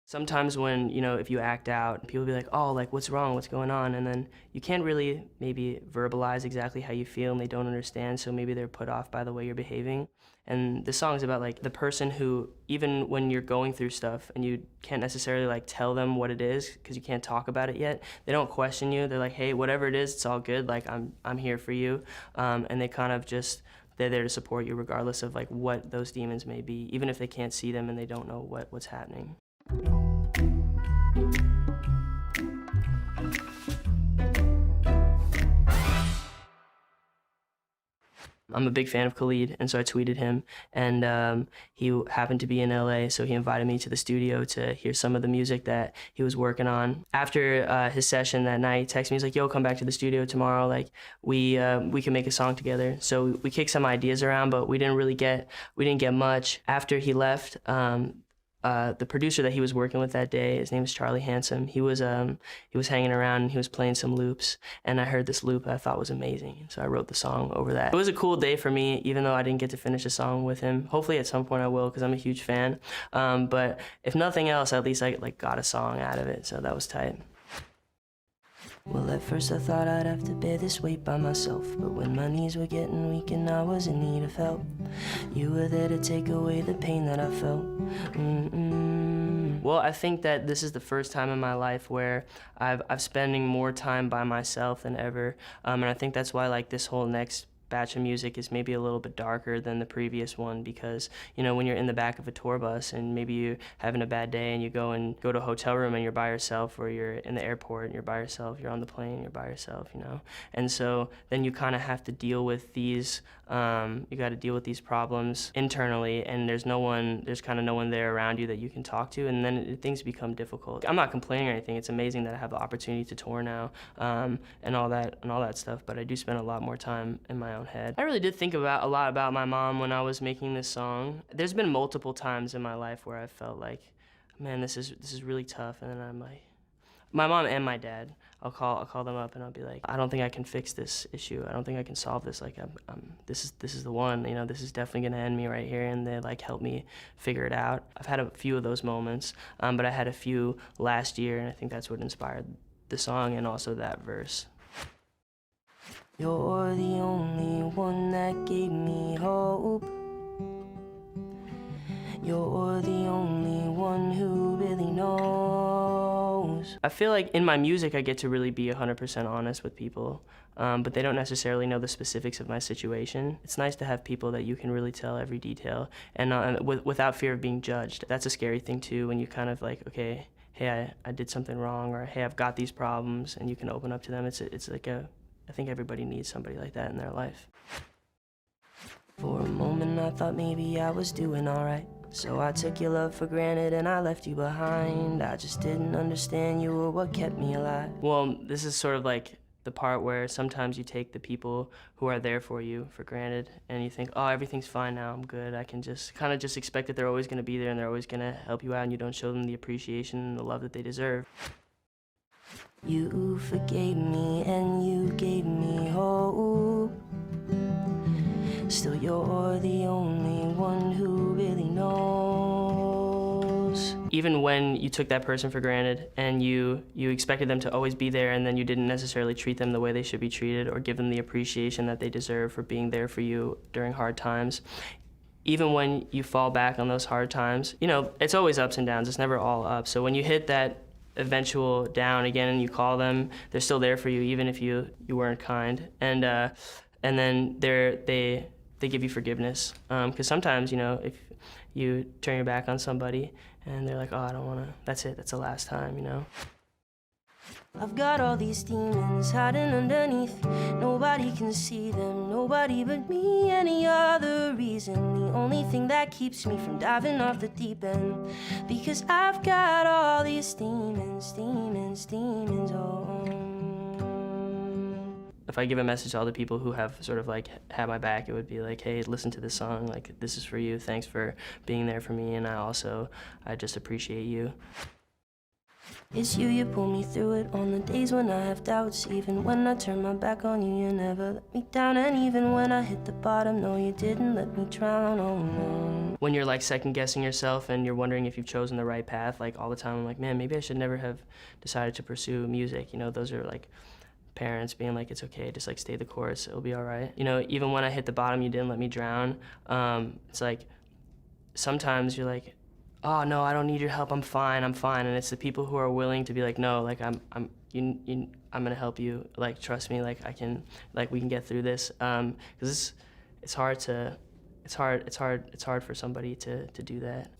Sometimes when, if you act out, people be like, oh, like, what's wrong? What's going on? And then you can't really maybe verbalize exactly how you feel and they don't understand, so maybe they're put off by the way you're behaving. And this song is about like the person who, even when you're going through stuff and you can't necessarily like tell them what it is because you can't talk about it yet, they don't question you. They're like, hey, whatever it is, it's all good. Like, I'm here for you. And they kind of just, they're there to support you regardless of like what those demons may be, even if they can't see them and they don't know what's happening. I'm a big fan of Khalid, and so I tweeted him, and he happened to be in LA, so he invited me to the studio to hear some of the music that he was working on. After his session that night, he texted me, he's like, yo, come back to the studio tomorrow, like, we can make a song together. So we kicked some ideas around, but we didn't get much. After he left, the producer that he was working with that day, his name is Charlie Handsome, he was hanging around and he was playing some loops, and I heard this loop I thought was amazing, so I wrote the song over that. It was a cool day for me, even though I didn't get to finish a song with him. Hopefully at some point I will, because I'm a huge fan, but if nothing else, at least I got a song out of it, so that was tight. Well, at first I thought I'd have to bear this weight by myself, but when my knees were getting weak and I was in need of help, you were there to take away the pain that I felt. Well, I think that this is the first time in my life where I'm spending more time by myself than ever, and I think that's why like this whole next batch of music is maybe a little bit darker than the previous one, because when you're in the back of a tour bus and maybe you're having a bad day and you go to a hotel room and you're by yourself, or you're in the airport and you're by yourself, you're on the plane, you're by yourself, and so then you kind of have to deal with these you got to deal with these problems internally, and there's kind of no one there around you that you can talk to, and then things become difficult. I'm not complaining or anything. It's amazing that I have the opportunity to tour now, and all that stuff, but I do spend a lot more time in my own head. I really did think a lot about my mom when I was making this song. There's been multiple times in my life where I felt like, man, this is really tough, and then I'm like, my mom and my dad, I'll call them up and I'll be like, I don't think I can fix this issue. I don't think I can solve this. Like, this is the one. This is definitely gonna end me right here, and they like help me figure it out. I've had a few of those moments, but I had a few last year, and I think that's what inspired the song and also that verse. You're the only one that gave me hope. You're the only one who really knows. I feel like in my music I get to really be 100% honest with people, but they don't necessarily know the specifics of my situation. It's nice to have people that you can really tell every detail, and without fear of being judged. That's a scary thing too, when you kind of like, okay, hey, I did something wrong, or hey, I've got these problems, and you can open up to them. It's like I think everybody needs somebody like that in their life. For a moment I thought maybe I was doing alright, so I took your love for granted and I left you behind. I just didn't understand you were what kept me alive. Well, this is sort of like the part where sometimes you take the people who are there for you for granted, and you think, oh, everything's fine now, I'm good. I can just kind of just expect that they're always going to be there and they're always going to help you out, and you don't show them the appreciation and the love that they deserve. You forgave me and you gave me hope. Still, you're the only one who really knows. Even when you took that person for granted and you expected them to always be there, and then you didn't necessarily treat them the way they should be treated or give them the appreciation that they deserve for being there for you during hard times, even when you fall back on those hard times, it's always ups and downs. It's never all up. So when you hit that eventual down again and you call them, they're still there for you, even if you weren't kind, and then they give you forgiveness, because sometimes if you turn your back on somebody and they're like, oh, I don't want to, that's it, that's the last time. I've got all these demons hiding underneath. Nobody can see them, nobody but me. Any other reason, the only thing that keeps me from diving off the deep end, because I've got all these demons, oh. If I give a message to all the people who have sort of like had my back, it would be like, hey, listen to this song, like, this is for you, thanks for being there for me, and I just appreciate you. It's you, you pull me through it on the days when I have doubts. Even when I turn my back on you, you never let me down. And even when I hit the bottom, no, you didn't let me drown, oh no. When you're like second guessing yourself and you're wondering if you've chosen the right path, like all the time, I'm like, man, maybe I should never have decided to pursue music. You know, those are like parents being like, it's okay, just like stay the course, it'll be all right. You know, even when I hit the bottom, you didn't let me drown. It's like, sometimes you're like, oh no, I don't need your help, I'm fine. And it's the people who are willing to be like, no, like I'm gonna help you, like trust me, like I can, like we can get through this. Because it's hard for somebody to do that.